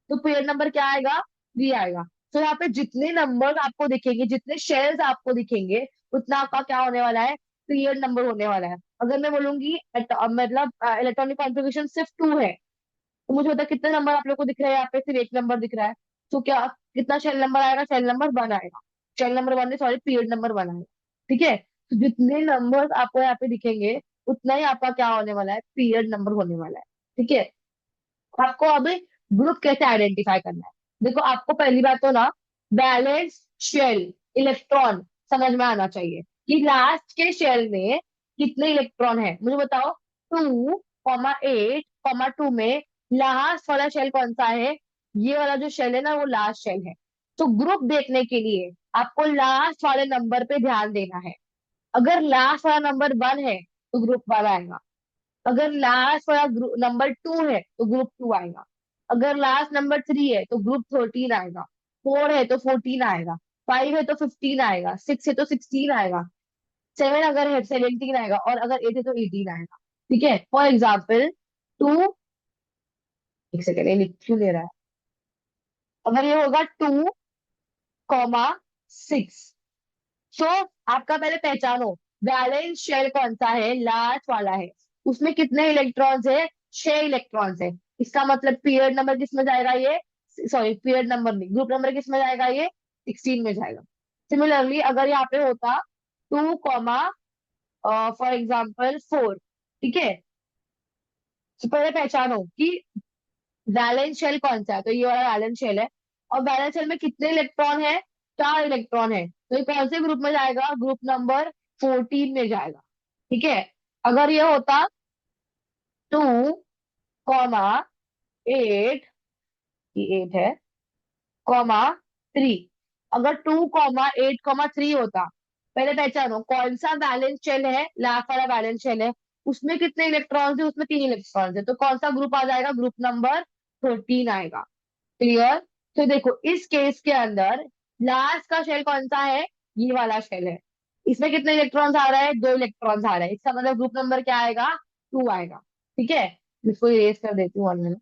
तो पीरियड नंबर क्या आएगा? 3 आएगा। तो यहाँ पे जितने नंबर आपको दिखेंगे, जितने शेल्स आपको दिखेंगे, उतना आपका क्या होने वाला है? पीरियड नंबर होने वाला है। अगर मैं बोलूंगी मतलब इलेक्ट्रॉनिक कॉन्फ़िगरेशन सिर्फ 2 है, तो मुझे बता कितने नंबर आप लोग को दिख रहा है? यहाँ पे सिर्फ एक नंबर दिख रहा है। तो क्या कितना शेल नंबर आएगा? शेल नंबर 1 आएगा। Shell number 1 sorry, period number 1 आएगा। ठीक है, तो जितने नंबर्स आपको यहाँ पे दिखेंगे, उतना ही आपका क्या होने वाला है? पीरियड नंबर होने वाला है। ठीक है, आपको अभी ग्रुप कैसे आइडेंटिफाई करना है? देखो, आपको पहली बात तो ना बैलेंस शेल इलेक्ट्रॉन समझ में आना चाहिए कि लास्ट के शेल में कितने इलेक्ट्रॉन है। मुझे बताओ, 2,8,2 में लास्ट वाला शेल कौन सा है? ये वाला जो शेल है ना, वो लास्ट शेल है। तो ग्रुप देखने के लिए आपको लास्ट वाले नंबर पे ध्यान देना है। अगर लास्ट वाला नंबर 1 है, तो ग्रुप वाला आएगा। अगर लास्ट वाला नंबर 2 है, तो ग्रुप 2 आएगा। अगर लास्ट नंबर 3 है, तो ग्रुप 13 आएगा। 4 है तो 14 आएगा। 5 है तो 15 आएगा। 6 है तो 16 आएगा। 7 अगर है 17 आएगा, और अगर 8 है तो 18 आएगा। ठीक है, फॉर एग्जाम्पल, टू, एक सेकेंड, ये लिख क्यों ले रहा है? अगर ये होगा 2,6, सो आपका पहले पहचानो वैलेंस शेल कौन सा है? लास्ट वाला है। उसमें कितने इलेक्ट्रॉन्स है? 6 इलेक्ट्रॉन्स है। इसका मतलब पीरियड नंबर किस में जाएगा ये? सॉरी, पीरियड नंबर नहीं, ग्रुप नंबर किस में जाएगा ये? 16 में जाएगा। सिमिलरली अगर यहाँ पे होता 2, फॉर एग्जाम्पल 4, ठीक है, तो पहले पहचानो कि वैलेंस शेल कौन सा है। तो ये वाला वैलेंस शेल है, और वैलेंस शेल में कितने इलेक्ट्रॉन है? 4 इलेक्ट्रॉन है। तो ये कौन से ग्रुप में जाएगा? ग्रुप नंबर 14 में जाएगा। ठीक है, अगर ये होता 2,8, ये 8 है, ,3, अगर 2,8,3 होता, पहले पहचानो कौन सा बैलेंस शेल है? लास्ट वाला बैलेंस शेल है। उसमें कितने इलेक्ट्रॉन्स है? उसमें 3 इलेक्ट्रॉन्स है। तो कौन सा ग्रुप आ जाएगा? ग्रुप नंबर 13 आएगा। क्लियर? तो देखो, इस केस के अंदर लास्ट का शेल कौन सा है? ये वाला शेल है। इसमें कितने इलेक्ट्रॉन्स आ रहा है? 2 इलेक्ट्रॉन्स आ रहा है। इसका मतलब ग्रुप नंबर क्या आएगा? 2 आएगा। ठीक है, मैं इसको इरेज कर देती हूँ 1 मिनट।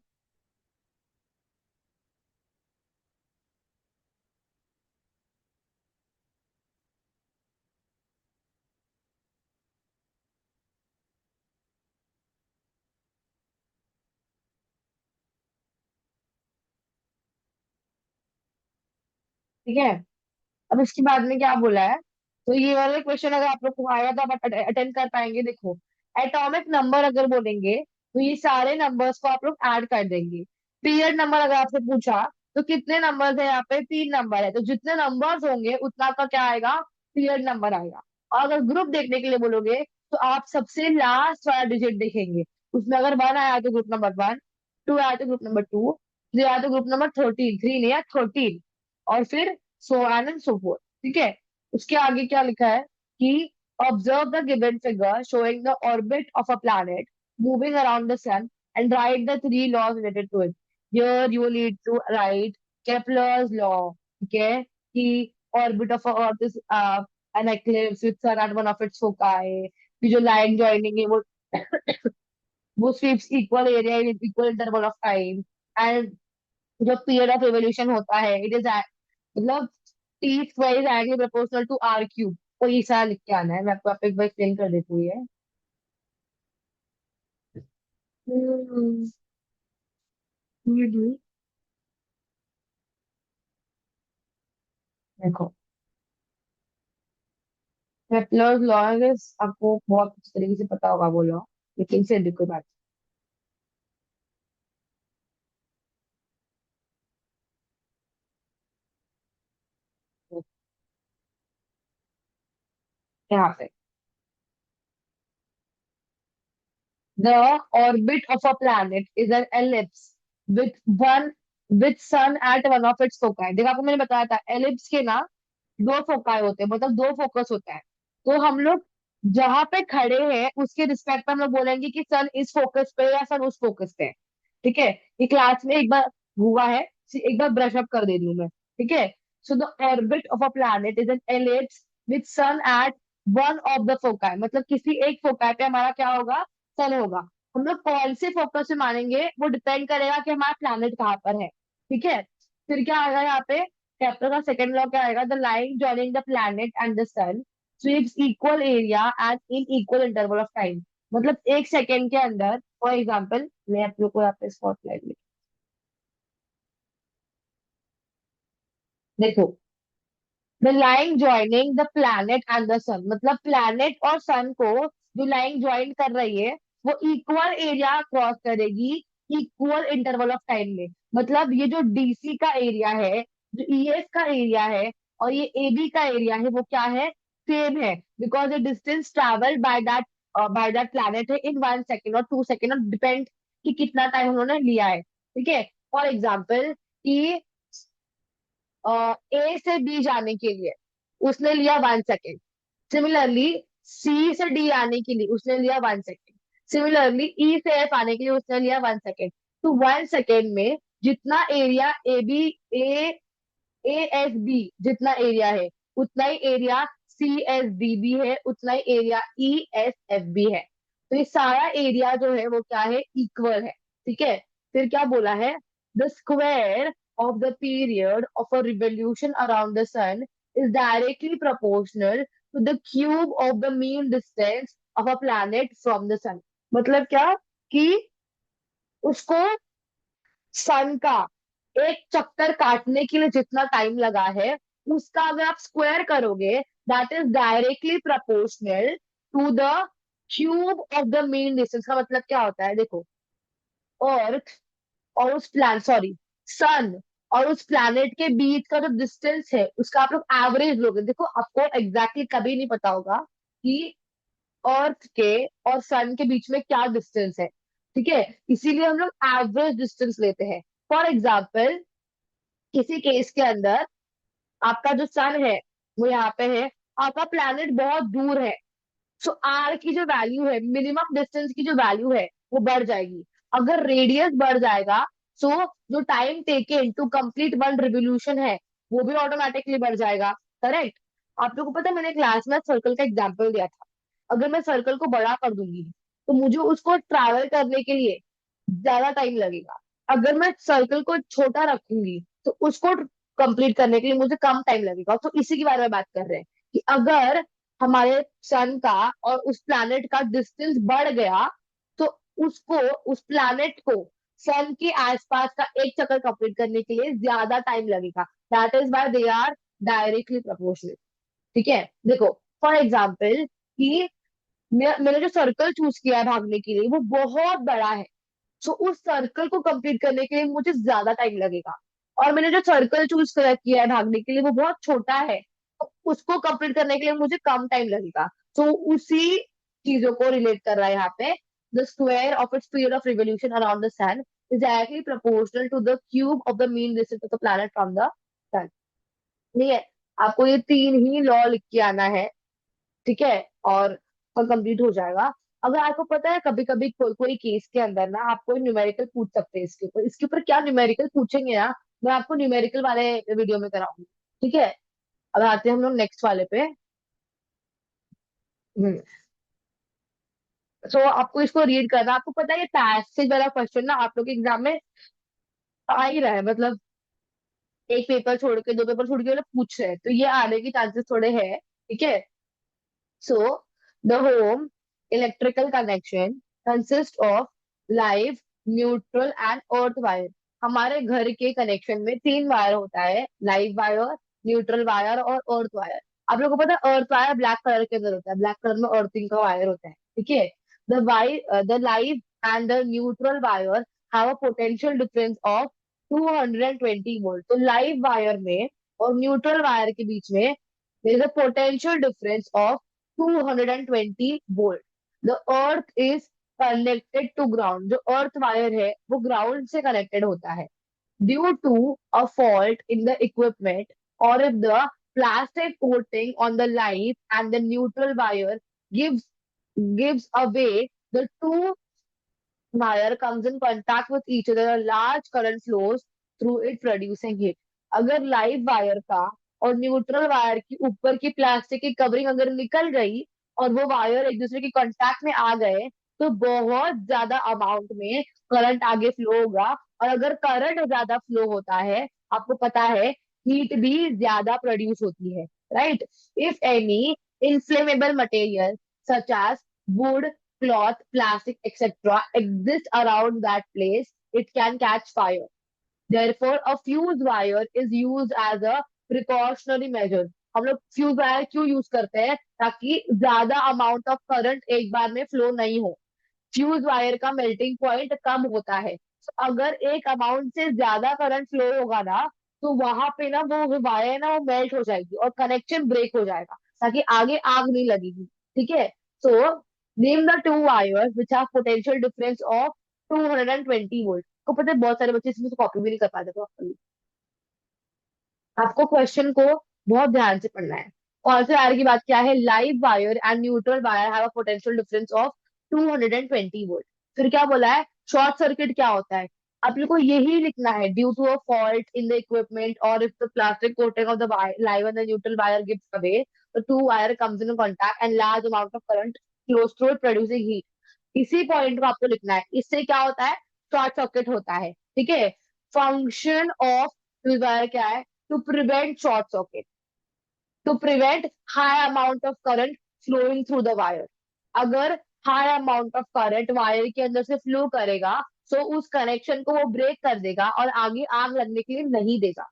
ठीक है, अब इसके बाद में क्या बोला है? तो ये वाला क्वेश्चन अगर आप लोग को आएगा तो आप अटेंड कर पाएंगे। देखो, एटॉमिक नंबर अगर बोलेंगे, तो ये सारे नंबर्स को आप लोग ऐड कर देंगे। पीरियड नंबर अगर आपसे पूछा, तो कितने नंबर्स है यहाँ पे? 3 नंबर है। तो जितने नंबर्स होंगे उतना का क्या आएगा? पीरियड नंबर आएगा। और अगर ग्रुप देखने के लिए बोलोगे, तो आप सबसे लास्ट वाला डिजिट देखेंगे। उसमें अगर 1 आया तो ग्रुप नंबर 1, 2 आया तो ग्रुप नंबर 2, 3 आया तो ग्रुप नंबर 13, 3 नहीं है 13, और फिर so on and so forth. ठीक है, उसके आगे क्या लिखा है कि observe the given figure showing the orbit of a planet moving around the sun and write the 3 laws related to it. Here you need to write Kepler's law. ठीक है, कि orbit of earth is an eclipse with sun at one of its foci, कि जो line joining है वो sweeps equal area in equal interval of time, and जो period of revolution होता है इट इज मतलब T square is directly proportional to R cube. को ये सारा लिख के आना है। मैं आपको आप एक बार एक्सप्लेन कर देती हूँ ये। हम्म, देखो, केपलर्स लॉ आपको बहुत अच्छी तरीके से पता होगा वो लॉ, लेकिन फिर भी कोई बात नहीं। यहाँ पे the orbit of a planet is an ellipse with one with sun at one of its foci। देखो, आपको मैंने बताया था एलिप्स के ना 2 फोकाई होते हैं, मतलब 2 फोकस होता है। तो हम लोग जहां पे खड़े हैं उसके रिस्पेक्ट में हम लोग बोलेंगे कि सन इस फोकस पे या सन उस फोकस पे है। ठीक है, ये क्लास में एक बार हुआ है, एक बार ब्रश अप कर दे रही हूँ मैं। ठीक है, So the orbit of a planet is an ellipse with sun at one of the foci. मतलब किसी एक फोकाई पे हमारा क्या होगा, सन होगा। हम लोग कौन से फोकस से मानेंगे वो डिपेंड करेगा कि हमारा प्लैनेट कहाँ पर है। ठीक है, फिर क्या आएगा यहाँ पे, चैप्टर का सेकंड लॉ क्या आएगा, the line joining the planet and the sun sweeps equal area and in equal interval of time. मतलब एक सेकेंड के अंदर, फॉर एग्जाम्पल मैं आप लोग को यहाँ पे स्पॉटलाइट में देखो, the line joining the planet and the sun, मतलब प्लैनेट और सन को जो लाइन ज्वाइन कर रही है वो इक्वल एरिया क्रॉस करेगी इक्वल इंटरवल ऑफ टाइम में। मतलब ये जो डीसी का एरिया है, जो ईएफ का एरिया है और ये एबी का एरिया है, वो क्या है, सेम है। Because the distance travel by that planet है इन 1 सेकेंड और 2 सेकेंड, और डिपेंड कि कितना टाइम उन्होंने लिया है। ठीक है, फॉर एग्जाम्पल कि ए से बी जाने के लिए उसने लिया 1 सेकेंड। सिमिलरली सी से डी आने के लिए उसने लिया 1 सेकेंड। सिमिलरली ई से एफ आने के लिए उसने लिया 1 सेकेंड। तो 1 सेकेंड में जितना area A B A A S B जितना एरिया है, उतना ही एरिया सी एस डी भी है, उतना ही एरिया ई एस एफ भी है। तो ये सारा एरिया जो है वो क्या है, इक्वल है। ठीक है, फिर क्या बोला है, the square of the period of a revolution around the sun is directly proportional to the cube of the mean distance of a planet from the sun। मतलब क्या कि उसको सन का एक चक्कर काटने के लिए जितना टाइम लगा है, उसका अगर आप स्क्वायर करोगे, that is directly proportional to the cube of the mean distance. का मतलब क्या होता है, देखो, अर्थ और उस प्लान सॉरी सन और उस प्लैनेट के बीच का जो डिस्टेंस है उसका आप लोग एवरेज लोगे। देखो आपको एग्जैक्टली कभी नहीं पता होगा कि अर्थ के और सन के बीच में क्या डिस्टेंस है। ठीक है, इसीलिए हम लोग एवरेज डिस्टेंस लेते हैं। फॉर एग्जाम्पल किसी केस के अंदर आपका जो सन है वो यहाँ पे है, आपका प्लैनेट बहुत दूर है, सो आर की जो वैल्यू है, मिनिमम डिस्टेंस की जो वैल्यू है वो बढ़ जाएगी। अगर रेडियस बढ़ जाएगा, सो जो time taken to complete one revolution है वो भी ऑटोमेटिकली बढ़ जाएगा। करेक्ट। आप लोगों को पता है मैंने क्लास में सर्कल का एग्जांपल दिया था। अगर मैं सर्कल को बड़ा कर दूंगी तो मुझे उसको ट्रैवल करने के लिए ज्यादा टाइम लगेगा। अगर मैं सर्कल को छोटा रखूंगी तो उसको कंप्लीट करने के लिए मुझे कम टाइम लगेगा। तो इसी के बारे में बात कर रहे हैं कि अगर हमारे सन का और उस प्लैनेट का डिस्टेंस बढ़ गया तो उसको उस प्लैनेट को सन के आसपास का एक चक्कर कंप्लीट करने के लिए ज्यादा टाइम लगेगा। That is why they are directly proportional. ठीक है, देखो, फॉर एग्जाम्पल कि मैंने जो सर्कल चूज किया है भागने के लिए वो बहुत बड़ा है, सो उस सर्कल को कंप्लीट करने के लिए मुझे ज्यादा टाइम लगेगा। और मैंने जो सर्कल चूज किया है भागने के लिए वो बहुत छोटा है, तो उसको कंप्लीट करने के लिए मुझे कम टाइम लगेगा। तो उसी चीजों को रिलेट कर रहा है यहाँ पे, the square of its period of revolution around the sun is directly proportional to the cube of the mean distance of the planet from the sun. ठीक है, आपको ये तीन ही लॉ लिख के आना है। ठीक है, और कंप्लीट हो जाएगा। अगर आपको पता है कभी कभी कोई कोई केस के अंदर ना आपको न्यूमेरिकल पूछ सकते हैं, इसके ऊपर क्या न्यूमेरिकल पूछेंगे ना, मैं आपको न्यूमेरिकल वाले वीडियो में कराऊंगी। ठीक है, अब आते हैं हम लोग नेक्स्ट वाले पे। सो आपको इसको रीड करना, आपको पता है ये पैसेज वाला क्वेश्चन ना आप लोग के एग्जाम में आ ही रहा है। मतलब एक पेपर छोड़ के, दो पेपर छोड़ के वो लोग पूछ रहे हैं, तो ये आने की चांसेस थोड़े हैं। ठीक है, so the home electrical connection consists of live, neutral and earth wire। हमारे घर के कनेक्शन में तीन वायर होता है, लाइव वायर, न्यूट्रल वायर और अर्थ वायर। आप लोगों को पता है अर्थ वायर ब्लैक कलर के अंदर होता है, ब्लैक कलर में अर्थिंग का वायर होता है। ठीक है, the live and the neutral wire have a potential difference of 220 volt. तो लाइव वायर में और न्यूट्रल वायर के बीच में there is a potential difference of 220 volt। The earth is connected to ground। जो earth wire है वो ground से connected होता है। Due to a fault in the equipment or if the plastic coating on the light and the neutral wire gives away, the two wire comes in contact with each other, a large current flows through it producing heat। अगर live wire का और neutral wire की ऊपर की plastic की covering अगर निकल गई और वो वायर एक दूसरे के कांटेक्ट में आ गए, तो बहुत ज्यादा अमाउंट में करंट आगे फ्लो होगा। और अगर करंट ज्यादा फ्लो होता है, आपको पता है, हीट भी ज्यादा प्रोड्यूस होती है, right? If any inflammable material such as wood, cloth, plastic, etc. exist around that place, it can catch fire. Therefore, a fuse wire is used as a precautionary measure. हम लोग fuse wire क्यों use करते हैं? ताकि ज्यादा amount of current एक बार में flow नहीं हो। फ्यूज वायर का मेल्टिंग पॉइंट कम होता है, तो अगर एक अमाउंट से ज्यादा करंट फ्लो होगा ना, तो वहां पे ना वो वायर है ना, वो मेल्ट हो जाएगी और कनेक्शन ब्रेक हो जाएगा, ताकि आगे आग नहीं लगेगी। ठीक है? So name the two wires which have potential difference of 220 volt. को पता है बहुत सारे बच्चे इसमें से कॉपी भी नहीं कर पाते, तो आपको क्वेश्चन को बहुत ध्यान से पढ़ना है। कौन से वायर की बात क्या है? Live wire and neutral wire have a potential difference of 220 volt. फिर क्या बोला है? शॉर्ट सर्किट क्या होता है? आप लोग को यही लिखना है, due to a fault in the equipment और if the plastic coating of the live and the neutral wire gives away, the two wire comes in contact and large amount of current flows through it producing heat. इसी point को आपको लिखना है। इससे क्या होता है? शॉर्ट सर्किट होता है। ठीक है? फंक्शन ऑफ फ्यूज वायर क्या है? To prevent short circuit, to prevent high amount of current flowing through the wire. अगर high amount of current wire के अंदर से फ्लो करेगा, तो उस कनेक्शन को वो ब्रेक कर देगा और आगे आग लगने के लिए नहीं देगा।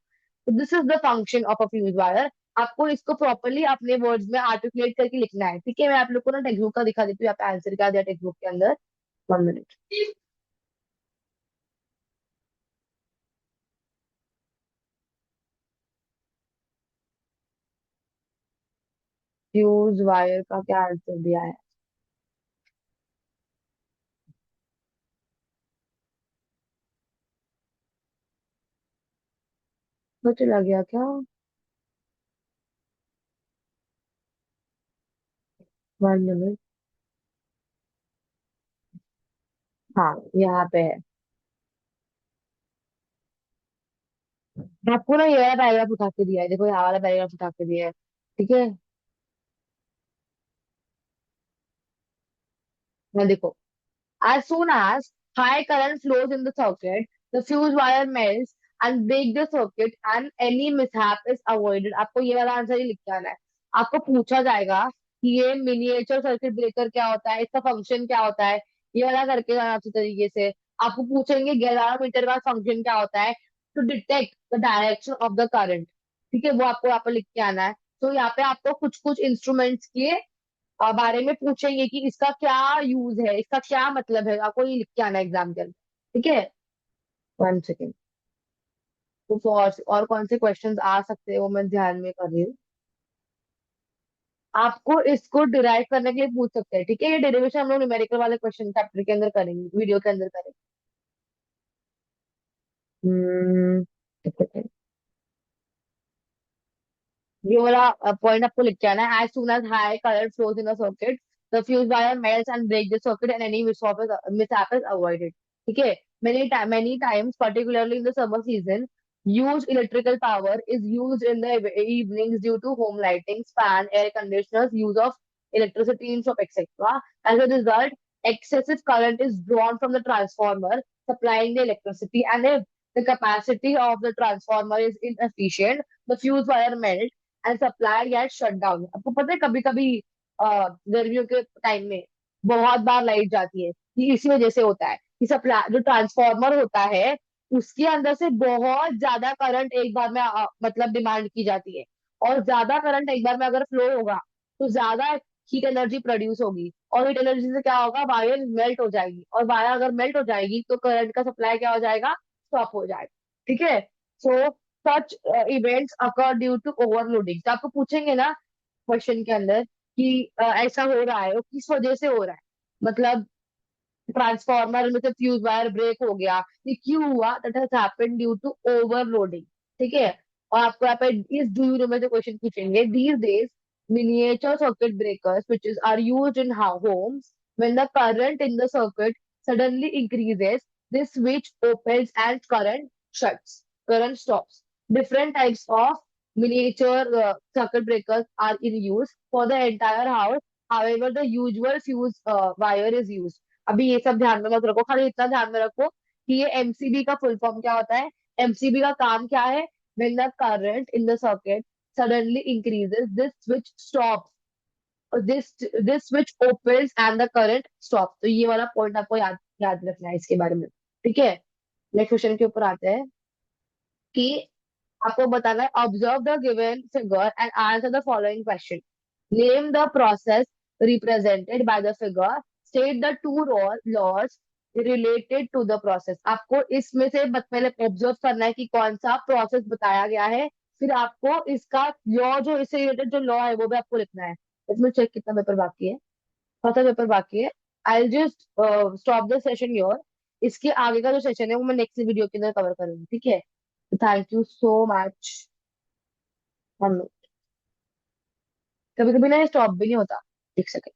तो this is the function of a fuse wire. आपको इसको प्रॉपरली अपने वर्ड्स में आर्टिकुलेट करके लिखना है। ठीक है? मैं आप लोग को ना टेक्स्ट बुक का दिखा देती हूँ, यहाँ पे आंसर क्या दिया टेक्स्ट बुक के अंदर। 1 मिनट। फ्यूज वायर का क्या आंसर दिया है? वो चला गया क्या? 1 मिनट। हाँ, यहाँ पे है। आपको ना ये वाला पैराग्राफ उठा के दिया है, देखो, ये वाला पैराग्राफ उठा के दिया है। ठीक है? मैं देखो, as soon as high current flows in the circuit, the fuse wire melts and break the circuit and any mishap is avoided. आपको ये वाला आंसर ही लिख के आना है। आपको पूछा जाएगा कि ये मिनिएचर सर्किट ब्रेकर क्या होता है, इसका फंक्शन क्या होता है, ये वाला करके जाना अच्छी तरीके से। आपको पूछेंगे गैल्वानोमीटर का फंक्शन क्या होता है, to detect the direction of the current. ठीक है? वो आपको यहाँ पर लिख के आना है। तो यहाँ पे आपको कुछ कुछ इंस्ट्रूमेंट्स के बारे में पूछेंगे कि इसका क्या यूज है, इसका क्या मतलब है, आपको ये लिख के आना एग्जाम के अंदर। ठीक है? 1 सेकेंड। कुछ और कौन से क्वेश्चंस आ सकते हैं वो मैं ध्यान में कर रही हूँ। आपको इसको डिराइव करने के लिए पूछ सकते हैं। ठीक है? ये डेरिवेशन हम लोग न्यूमेरिकल वाले क्वेश्चन चैप्टर के अंदर करेंगे, वीडियो के अंदर करेंगे। एक सेकेंड। ये वाला पॉइंट आपको लिख के आना है। As soon as high current flows in the circuit, the fuse wire melts and break the circuit and any mishap is avoided. ठीक है? Many times, particularly in the summer season, used electrical power is used in the evenings due to home lighting, fan, air conditioners, use of electricity in shop, etc. As a result, excessive current is drawn from the transformer supplying the electricity, and if the capacity of the transformer is inefficient, the fuse wire melts and supply get shut down. आपको पता है कभी कभी गर्मियों के time में बहुत बार light जाती है, ये इसी वजह से होता है कि सप्लाई जो ट्रांसफार्मर होता है, उसके अंदर से बहुत ज्यादा करंट एक बार में मतलब डिमांड की जाती है। और ज्यादा करंट एक बार में अगर फ्लो होगा, तो ज्यादा हीट एनर्जी प्रोड्यूस होगी, और हीट एनर्जी से क्या होगा? वायर मेल्ट हो जाएगी, और वायर अगर मेल्ट हो जाएगी तो करंट का सप्लाई क्या हो जाएगा? स्टॉप हो जाएगा। ठीक है? So such events occur due to overloading. तो आपको पूछेंगे ना क्वेश्चन के अंदर कि ऐसा हो रहा है, वो किस वजह से हो रहा है, मतलब ट्रांसफार्मर में से फ्यूज वायर ब्रेक हो गया, ये क्यों हुआ? That has happened due to overloading. ठीक है? और आपको यहाँ पे इस डू यू नो में से क्वेश्चन पूछेंगे। These days miniature circuit breakers which is are used in homes when the current in the circuit suddenly increases, this switch opens and current shuts, current stops. Different types of miniature circuit breakers are in use for the entire house. However, the usual fuse wire is used. अभी ये सब ध्यान में मत रखो, खाली इतना ध्यान में रखो कि ये एमसीबी का फुल फॉर्म क्या होता है। एमसीबी का काम क्या है? When the current in the circuit suddenly increases, this switch stops. This switch opens and the current stops. तो ये वाला पॉइंट आपको याद याद रखना है इसके बारे में। ठीक है, नेक्स्ट क्वेश्चन के ऊपर आते हैं कि आपको बताना है, observe the given figure and answer the following question. Name the process represented by the figure, state the two laws related to the process. आपको इसमें से पहले ऑब्जर्व करना है कि कौन सा प्रोसेस बताया गया है, फिर आपको इसका लॉ, जो इससे रिलेटेड जो लॉ है वो भी आपको लिखना है। इसमें चेक कितना पेपर बाकी है, चौथा पेपर बाकी है। I just stop the session your. इसके आगे का जो सेशन है वो मैं नेक्स्ट वीडियो के अंदर कवर करूंगी, ठीक है। Thank you so much. हम कभी कभी ना स्टॉप भी नहीं होता, एक सेकंड।